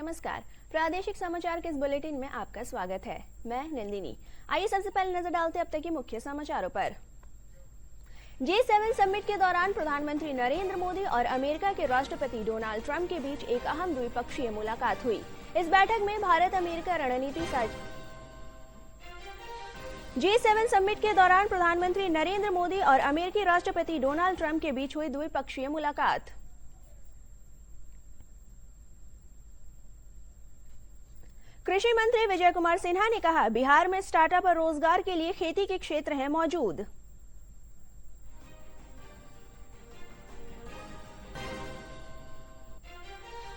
नमस्कार, प्रादेशिक समाचार के इस बुलेटिन में आपका स्वागत है। मैं नंदिनी। आइए सबसे पहले नजर डालते हैं अब तक के मुख्य समाचारों पर। G7 समिट के दौरान प्रधानमंत्री नरेंद्र मोदी और अमेरिका के राष्ट्रपति डोनाल्ड ट्रंप के बीच एक अहम द्विपक्षीय मुलाकात हुई। इस बैठक में भारत अमेरिका रणनीति G7 समिट के दौरान प्रधानमंत्री नरेंद्र मोदी और अमेरिकी राष्ट्रपति डोनाल्ड ट्रंप के बीच हुई द्विपक्षीय मुलाकात। कृषि मंत्री विजय कुमार सिन्हा ने कहा, बिहार में स्टार्टअप और रोजगार के लिए खेती के क्षेत्र हैं मौजूद।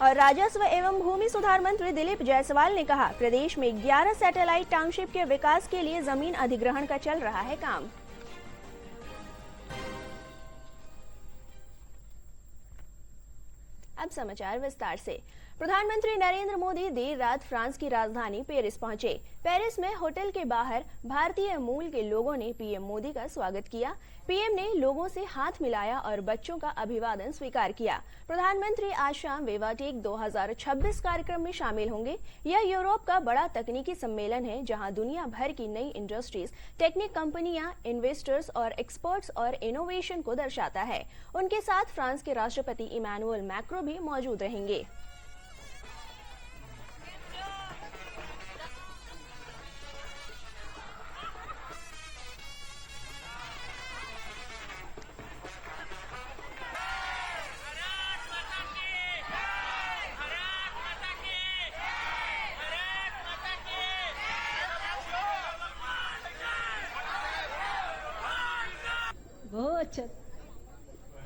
और राजस्व एवं भूमि सुधार मंत्री दिलीप जायसवाल ने कहा, प्रदेश में 11 सैटेलाइट टाउनशिप के विकास के लिए जमीन अधिग्रहण का चल रहा है काम। अब समाचार विस्तार से। प्रधानमंत्री नरेंद्र मोदी देर रात फ्रांस की राजधानी पेरिस पहुंचे। पेरिस में होटल के बाहर भारतीय मूल के लोगों ने पीएम मोदी का स्वागत किया। पीएम ने लोगों से हाथ मिलाया और बच्चों का अभिवादन स्वीकार किया। प्रधानमंत्री आज शाम विवाटेक 2026 कार्यक्रम में शामिल होंगे। यह यूरोप का बड़ा तकनीकी सम्मेलन है, जहां दुनिया भर की नई इंडस्ट्रीज, टेक्निक कंपनियां, इन्वेस्टर्स और एक्सपर्ट्स और इनोवेशन को दर्शाता है। उनके साथ फ्रांस के राष्ट्रपति इमैनुअल मैक्रो भी मौजूद रहेंगे।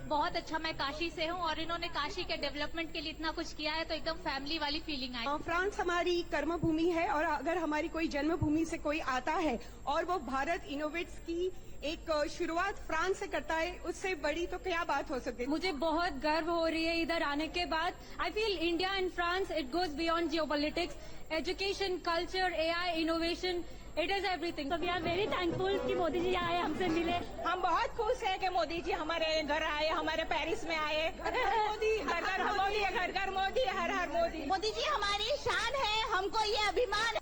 बहुत अच्छा। मैं काशी से हूँ और इन्होंने काशी के डेवलपमेंट के लिए इतना कुछ किया है, तो एकदम फैमिली वाली फीलिंग आई। फ्रांस हमारी कर्म भूमि है और अगर हमारी कोई जन्मभूमि से कोई आता है और वो भारत इनोवेट्स की एक शुरुआत फ्रांस से करता है, उससे बड़ी तो क्या बात हो सकती है। मुझे बहुत गर्व हो रही है इधर आने के बाद। I feel India and France, it goes beyond geopolitics, education, culture, AI, innovation, it is everything. We are very thankful कि मोदी जी आए, हमसे मिले। हम बहुत खुश हैं कि मोदी जी हमारे घर आए, हमारे पेरिस में आए। मोदी, घर घर मोदी, घर घर मोदी, हर हर मोदी। मोदी जी हमारी शान है, हमको ये अभिमान है।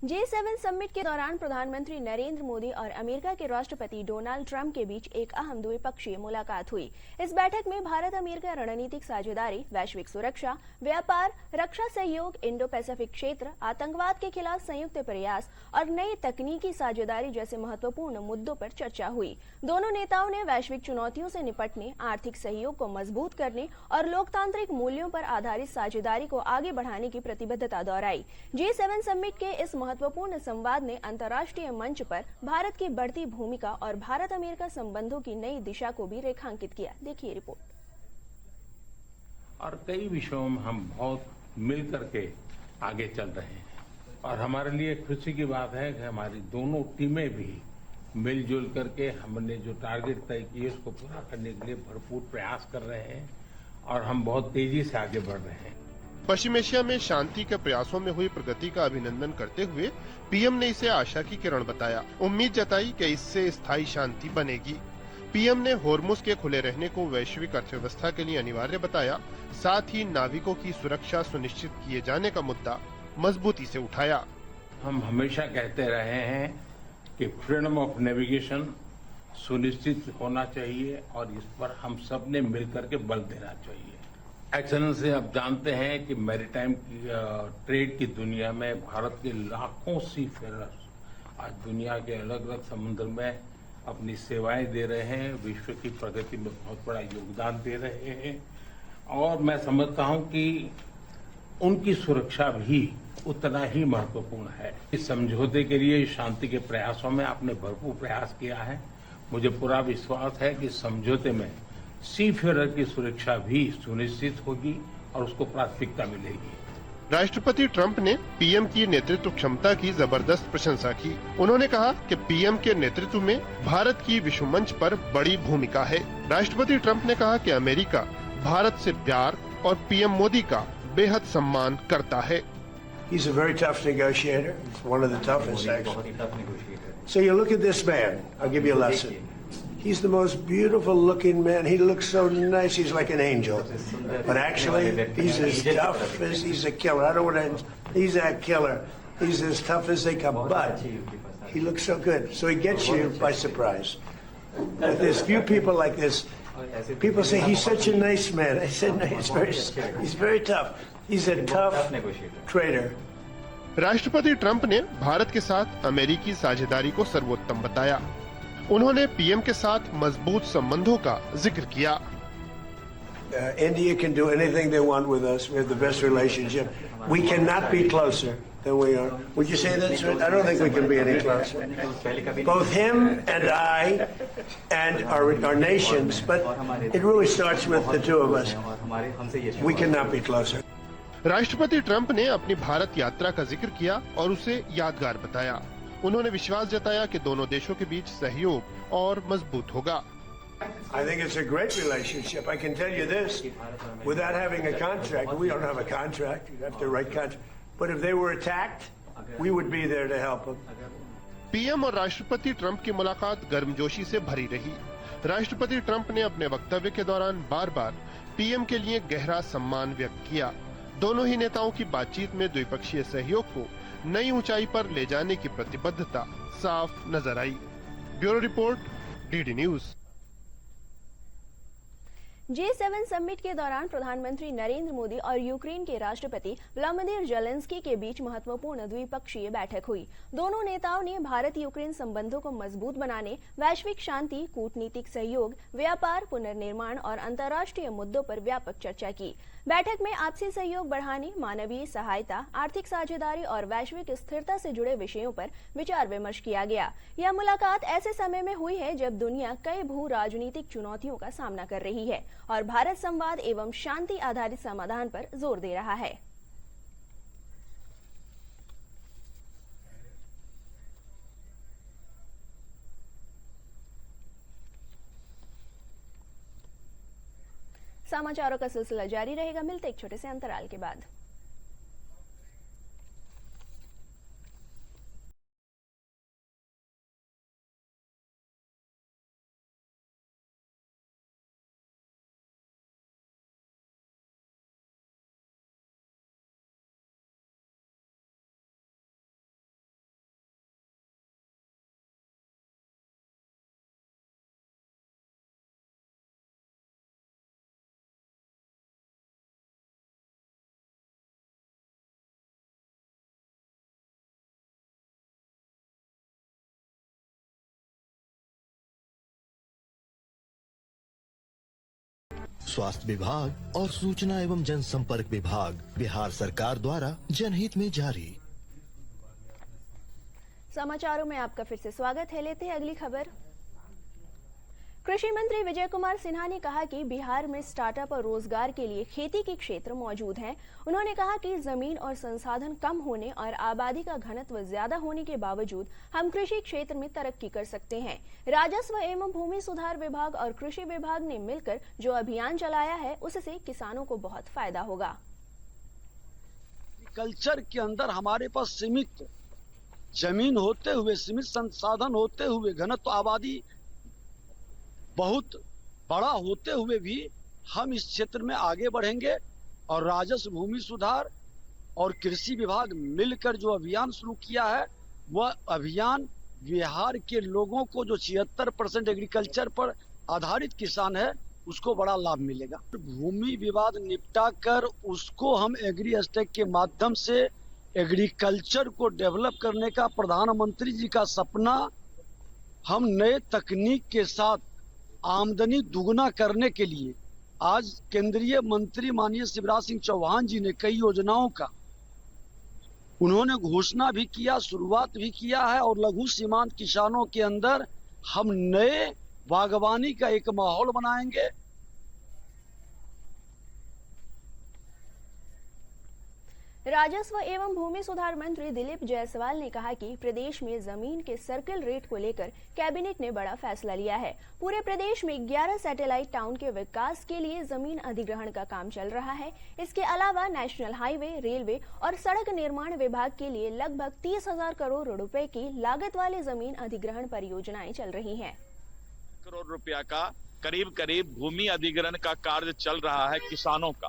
G7 समिट के दौरान प्रधानमंत्री नरेंद्र मोदी और अमेरिका के राष्ट्रपति डोनाल्ड ट्रंप के बीच एक अहम द्विपक्षीय मुलाकात हुई। इस बैठक में भारत अमेरिका रणनीतिक साझेदारी, वैश्विक सुरक्षा, व्यापार, रक्षा सहयोग, इंडो पैसिफिक क्षेत्र, आतंकवाद के खिलाफ संयुक्त प्रयास और नई तकनीकी साझेदारी जैसे महत्वपूर्ण मुद्दों पर चर्चा हुई। दोनों नेताओं ने वैश्विक चुनौतियों से निपटने, आर्थिक सहयोग को मजबूत करने और लोकतांत्रिक मूल्यों पर आधारित साझेदारी को आगे बढ़ाने की प्रतिबद्धता दोहराई। G7 समिट के इस महत्वपूर्ण संवाद ने अंतर्राष्ट्रीय मंच पर भारत की बढ़ती भूमिका और भारत अमेरिका संबंधों की नई दिशा को भी रेखांकित किया। देखिए रिपोर्ट। और कई विषयों में हम बहुत मिल करके आगे चल रहे हैं और हमारे लिए खुशी की बात है कि हमारी दोनों टीमें भी मिलजुल करके हमने जो टारगेट तय किए उसको पूरा करने के लिए भरपूर प्रयास कर रहे हैं और हम बहुत तेजी से आगे बढ़ रहे हैं। पश्चिम एशिया में शांति के प्रयासों में हुई प्रगति का अभिनंदन करते हुए पीएम ने इसे आशा की किरण बताया। उम्मीद जताई कि इससे स्थायी शांति बनेगी। पीएम ने होर्मुज के खुले रहने को वैश्विक अर्थव्यवस्था के लिए अनिवार्य बताया। साथ ही नाविकों की सुरक्षा सुनिश्चित किए जाने का मुद्दा मजबूती से उठाया। हम हमेशा कहते रहे हैं कि फ्रीडम ऑफ नेविगेशन सुनिश्चित होना चाहिए और इस पर हम सब ने मिलकर के बल देना चाहिए। एक्सेलेंसी, आप जानते हैं कि मैरीटाइम ट्रेड की दुनिया में भारत के लाखों सी फेरर्स आज दुनिया के अलग अलग समुद्र में अपनी सेवाएं दे रहे हैं, विश्व की प्रगति में बहुत बड़ा योगदान दे रहे हैं और मैं समझता हूं कि उनकी सुरक्षा भी उतना ही महत्वपूर्ण है। इस समझौते के लिए शांति के प्रयासों में आपने भरपूर प्रयास किया है। मुझे पूरा विश्वास है कि समझौते में सीफेरर की सुरक्षा भी सुनिश्चित होगी और उसको प्राथमिकता मिलेगी। राष्ट्रपति ट्रंप ने पीएम की नेतृत्व क्षमता की जबरदस्त प्रशंसा की। उन्होंने कहा कि पीएम के नेतृत्व में भारत की विश्व मंच पर बड़ी भूमिका है। राष्ट्रपति ट्रंप ने कहा कि अमेरिका भारत से प्यार और पीएम मोदी का बेहद सम्मान करता है। He's a very tough negotiator. He's one of the toughest, actually. So you look at this man. I'll give you a lesson. He's the most beautiful looking man. He looks so nice. He's like an angel. But actually, he's as tough as he's a killer. I don't want to. He's a killer. He's as tough as they come. But he looks so good. So he gets you by surprise. But there's few people like this. People say he's such a nice man. I said no, he's very tough. He's a tough trader. राष्ट्रपति Trump ने भारत के साथ अमेरिकी साझेदारी को सर्वोत्तम बताया। उन्होंने पीएम के साथ मजबूत संबंधों का जिक्र किया। India can do anything they want with us. We have the best relationship. We cannot be closer than we are. Would you say that, sir? I don't think we can be any closer. Both him and I and our nations, but it really starts with the two of us. We cannot be closer. राष्ट्रपति Trump ने अपनी भारत यात्रा का जिक्र किया और उसे यादगार बताया। उन्होंने विश्वास जताया कि दोनों देशों के बीच सहयोग और मजबूत होगा। I think it's a great relationship. I can tell you this, without having a contract, we don't have a contract. You have to write contract. But if they were attacked, we would be there to help them. PM और राष्ट्रपति Trump की मुलाकात गर्मजोशी से भरी रही। राष्ट्रपति Trump ने अपने वक्तव्य के दौरान बार-बार पीएम के लिए गहरा सम्मान व्यक्त किया। दोनों ही नेताओं की बातचीत में द्विपक्षीय सहयोग को नई ऊंचाई पर ले जाने की प्रतिबद्धता साफ नजर आई। Bureau report, DD news. G7 summit के दौरान प्रधानमंत्री नरेंद्र मोदी और यूक्रेन के राष्ट्रपति व्लादिमीर ज़ेलेंस्की के बीच महत्वपूर्ण द्विपक्षीय बैठक हुई। दोनों नेताओं ने भारत यूक्रेन संबंधों को मजबूत बनाने, वैश्विक शांति, कूटनीतिक सहयोग, व्यापार, पुनर्निर्माण और अंतर्राष्ट्रीय मुद्दों पर व्यापक चर्चा की। बैठक में आपसी सहयोग बढ़ाने, मानवीय सहायता, आर्थिक साझेदारी और वैश्विक स्थिरता से जुड़े विषयों पर विचार विमर्श किया गया। यह मुलाकात ऐसे समय में हुई है जब दुनिया कई भू राजनीतिक चुनौतियों का सामना कर रही है और भारत संवाद एवं शांति आधारित समाधान पर जोर दे रहा है। समाचारों का सिलसिला जारी रहेगा। मिलते एक छोटे से अंतराल के बाद। स्वास्थ्य विभाग और सूचना एवं जनसंपर्क विभाग बिहार सरकार द्वारा जनहित में जारी। समाचारों में आपका फिर से स्वागत है। लेते हैं अगली खबर। कृषि मंत्री विजय कुमार सिन्हा ने कहा कि बिहार में स्टार्टअप और रोजगार के लिए खेती के क्षेत्र मौजूद हैं। उन्होंने कहा कि जमीन और संसाधन कम होने और आबादी का घनत्व ज्यादा होने के बावजूद हम कृषि क्षेत्र में तरक्की कर सकते हैं। राजस्व एवं भूमि सुधार विभाग और कृषि विभाग ने मिलकर जो अभियान चलाया है उससे किसानों को बहुत फायदा होगा। कल्चर के अंदर हमारे पास सीमित जमीन होते हुए, सीमित संसाधन होते हुए, घनत्व आबादी बहुत बड़ा होते हुए भी हम इस क्षेत्र में आगे बढ़ेंगे और राजस्व, भूमि सुधार और कृषि विभाग मिलकर जो अभियान शुरू किया है वह अभियान बिहार के लोगों को, जो 76% एग्रीकल्चर पर आधारित किसान है, उसको बड़ा लाभ मिलेगा। भूमि विवाद निपटा कर उसको हम एग्री एस्टेट के माध्यम से एग्रीकल्चर को डेवलप करने का प्रधानमंत्री जी का सपना, हम नए तकनीक के साथ आमदनी दुगना करने के लिए आज केंद्रीय मंत्री माननीय शिवराज सिंह चौहान जी ने कई योजनाओं का उन्होंने घोषणा भी किया, शुरुआत भी किया है और लघु सीमांत किसानों के अंदर हम नए बागवानी का एक माहौल बनाएंगे। राजस्व एवं भूमि सुधार मंत्री दिलीप जायसवाल ने कहा कि प्रदेश में जमीन के सर्किल रेट को लेकर कैबिनेट ने बड़ा फैसला लिया है। पूरे प्रदेश में 11 सैटेलाइट टाउन के विकास के लिए जमीन अधिग्रहण का काम चल रहा है। इसके अलावा नेशनल हाईवे, रेलवे और सड़क निर्माण विभाग के लिए लगभग 30,000 करोड़ रुपए की लागत वाली जमीन अधिग्रहण परियोजनाएं चल रही हैं। करोड़ रुपया का करीब भूमि अधिग्रहण का कार्य चल रहा है किसानों का।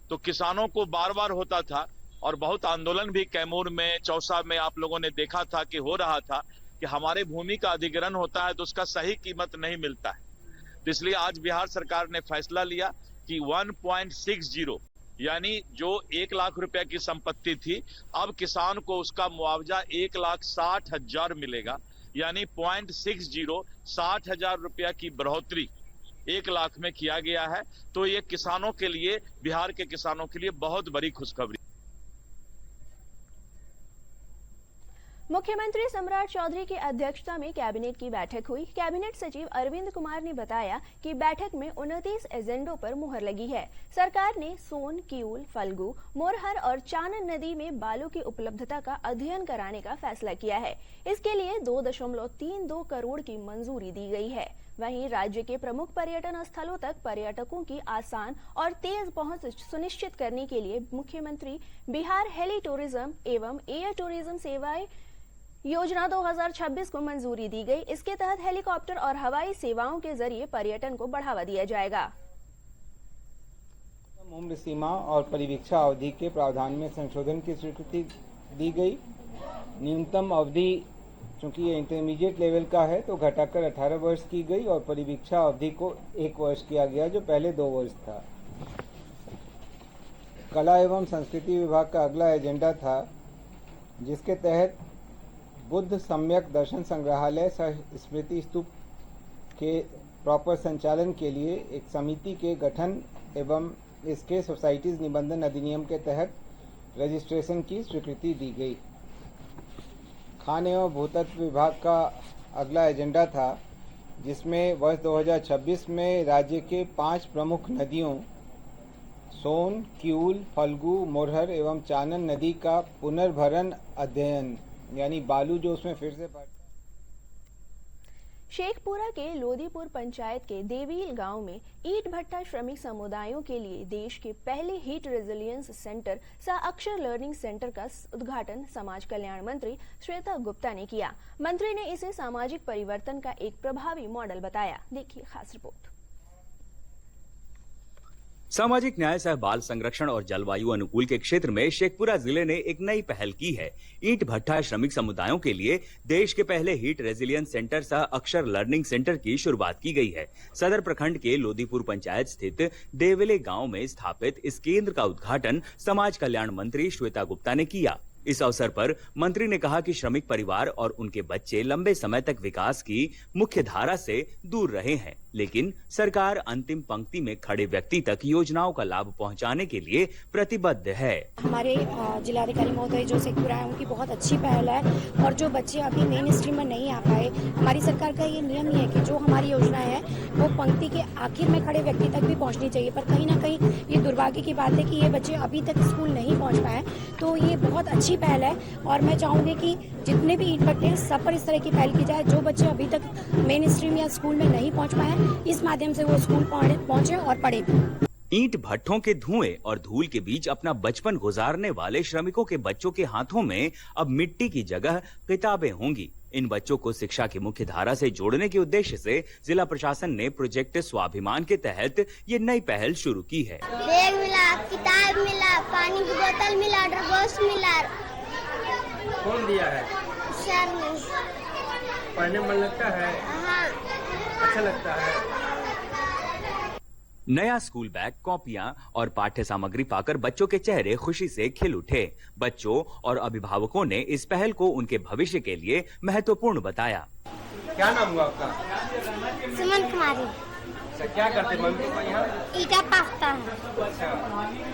तो किसानों को बार बार होता था और बहुत आंदोलन भी कैमूर में, चौसा में आप लोगों ने देखा था कि हो रहा था कि हमारे भूमि का अधिग्रहण होता है तो उसका सही कीमत नहीं मिलता है। तो इसलिए आज बिहार सरकार ने फैसला लिया कि 1.60 यानी जो 1 लाख रुपए की संपत्ति थी, अब किसान को उसका मुआवजा 1,60,000 मिलेगा। यानी 0.60 60,000 रुपया की बढ़ोतरी 1 लाख में किया गया है। तो ये किसानों के लिए, बिहार के किसानों के लिए बहुत बड़ी खुशखबरी। मुख्यमंत्री सम्राट चौधरी की अध्यक्षता में कैबिनेट की बैठक हुई। कैबिनेट सचिव अरविंद कुमार ने बताया कि बैठक में 29 एजेंडों पर मुहर लगी है। सरकार ने सोन, किऊल, फल्गु, मोरहर और चानन नदी में बालू की उपलब्धता का अध्ययन कराने का फैसला किया है। इसके लिए 2.32 करोड़ की मंजूरी दी गई है। वहीं राज्य के प्रमुख पर्यटन स्थलों तक पर्यटकों की आसान और तेज पहुंच सुनिश्चित करने के लिए मुख्यमंत्री बिहार हेली टूरिज्म एवं एयर टूरिज्म सेवाएं योजना 2026 को मंजूरी दी गई। इसके तहत हेलीकॉप्टर और हवाई सेवाओं के जरिए पर्यटन को बढ़ावा दिया जाएगा। उम्र सीमा और परिवीक्षा अवधि के प्रावधान में संशोधन की स्वीकृति दी गई। न्यूनतम अवधि चूंकि ये इंटरमीडिएट लेवल का है तो घटाकर 18 वर्ष की गई और परिवीक्षा अवधि को 1 वर्ष किया गया जो पहले 2 वर्ष था। कला एवं संस्कृति विभाग का अगला एजेंडा था जिसके तहत बुद्ध सम्यक दर्शन संग्रहालय सह स्मृति स्तूप के प्रॉपर संचालन के लिए एक समिति के गठन एवं इसके सोसाइटीज निबंधन अधिनियम के तहत रजिस्ट्रेशन की स्वीकृति दी गई। खान एवं भूतत्व विभाग का अगला एजेंडा था जिसमें वर्ष 2026 में राज्य के 5 प्रमुख नदियों सोन, किऊल, फल्गु, मोरहर एवं चानन नदी का पुनर्भरण अध्ययन यानी बालू जो उसमें फिर से शेखपुरा के लोदीपुर पंचायत के देवील गांव में ईंट भट्टा श्रमिक समुदायों के लिए देश के पहले हीट रेजिलियंस सेंटर सह अक्षर लर्निंग सेंटर का उद्घाटन समाज कल्याण मंत्री श्वेता गुप्ता ने किया। मंत्री ने इसे सामाजिक परिवर्तन का एक प्रभावी मॉडल बताया। देखिए खास रिपोर्ट। सामाजिक न्याय सह बाल संरक्षण और जलवायु अनुकूल के क्षेत्र में शेखपुरा जिले ने एक नई पहल की है। ईंट भट्टा श्रमिक समुदायों के लिए देश के पहले हीट रेजिलियंस सेंटर सह अक्षर लर्निंग सेंटर की शुरुआत की गई है। सदर प्रखंड के लोदीपुर पंचायत स्थित देवले गांव में स्थापित इस केंद्र का उद्घाटन समाज कल्याण मंत्री श्वेता गुप्ता ने किया। इस अवसर पर मंत्री ने कहा कि श्रमिक परिवार और उनके बच्चे लंबे समय तक विकास की मुख्य धारा से दूर रहे हैं, लेकिन सरकार अंतिम पंक्ति में खड़े व्यक्ति तक योजनाओं का लाभ पहुंचाने के लिए प्रतिबद्ध है। हमारे जिलाधिकारी महोदय जो शेखपुरा है उनकी बहुत अच्छी पहल है और जो बच्चे अभी मेन स्ट्रीम में नहीं आ पाए, हमारी सरकार का ये नियम ही है कि जो हमारी योजना है वो पंक्ति के आखिर में खड़े व्यक्ति तक भी पहुँचनी चाहिए। पर कहीं ना कहीं ये दुर्भाग्य की बात है कि ये बच्चे अभी तक स्कूल नहीं पहुँच पाए। तो ये बहुत अच्छी पहल है और मैं चाहूंगी कि जितने भी ईंट भट्टे हैं सब पर इस तरह की पहल की जाए। जो बच्चे अभी तक मेन स्ट्रीम या स्कूल में नहीं पहुंच पाए, इस माध्यम से वो स्कूल पहुंचे और पढ़े। ईंट भट्टों के धुएं और धूल के बीच अपना बचपन गुजारने वाले श्रमिकों के बच्चों के हाथों में अब मिट्टी की जगह किताबें होंगी। इन बच्चों को शिक्षा की मुख्य धारा से जोड़ने के उद्देश्य से जिला प्रशासन ने प्रोजेक्ट स्वाभिमान के तहत ये नई पहल शुरू की है। बैग मिला, किताब मिला, पानी की बोतल मिला, वाटर बॉक्स मिला। कौन दिया है? सर ने। पढ़ने में मन लगता है? हाँ। अच्छा लगता है। नया स्कूल बैग, कॉपियां और पाठ्य सामग्री पाकर बच्चों के चेहरे खुशी से खिल उठे। बच्चों और अभिभावकों ने इस पहल को उनके भविष्य के लिए महत्वपूर्ण बताया। क्या नाम हुआ आपका? सुमन कुमारी। अच्छा, क्या करते मम्मी पापा यहाँ? ईटा पास्ता है। अच्छा,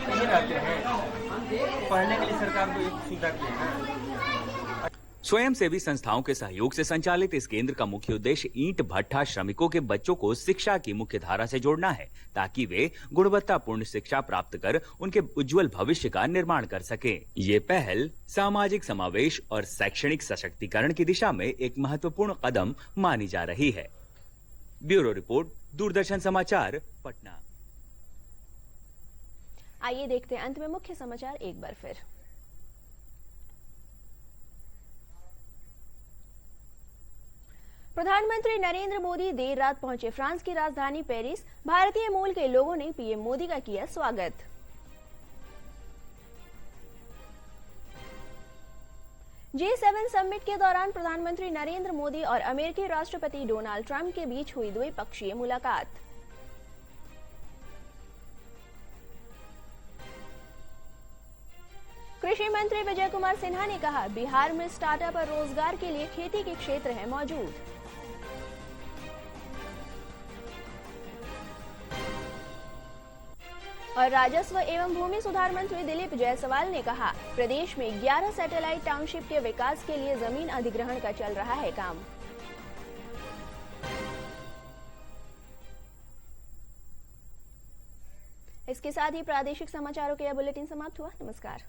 यहीं रहते हैं। पढ़ने के लिए सरकार को एक सुविधा की है। स्वयंसेवी संस्थाओं के सहयोग से संचालित इस केंद्र का मुख्य उद्देश्य ईंट भट्टा श्रमिकों के बच्चों को शिक्षा की मुख्य धारा से जोड़ना है, ताकि वे गुणवत्तापूर्ण शिक्षा प्राप्त कर उनके उज्जवल भविष्य का निर्माण कर सके। ये पहल सामाजिक समावेश और शैक्षणिक सशक्तिकरण की दिशा में एक महत्वपूर्ण कदम मानी जा रही है। ब्यूरो रिपोर्ट, दूरदर्शन समाचार, पटना। आइए देखते हैं अंत में मुख्य समाचार एक बार फिर। प्रधानमंत्री नरेंद्र मोदी देर रात पहुंचे फ्रांस की राजधानी पेरिस। भारतीय मूल के लोगों ने पीएम मोदी का किया स्वागत। G7 समिट के दौरान प्रधानमंत्री नरेंद्र मोदी और अमेरिकी राष्ट्रपति डोनाल्ड ट्रंप के बीच हुई द्विपक्षीय मुलाकात। कृषि मंत्री विजय कुमार सिन्हा ने कहा, बिहार में स्टार्टअप और रोजगार के लिए खेती के क्षेत्र है मौजूद। और राजस्व एवं भूमि सुधार मंत्री दिलीप जायसवाल ने कहा, प्रदेश में 11 सैटेलाइट टाउनशिप के विकास के लिए जमीन अधिग्रहण का चल रहा है काम। इसके साथ ही प्रादेशिक समाचारों के यह बुलेटिन समाप्त हुआ। नमस्कार।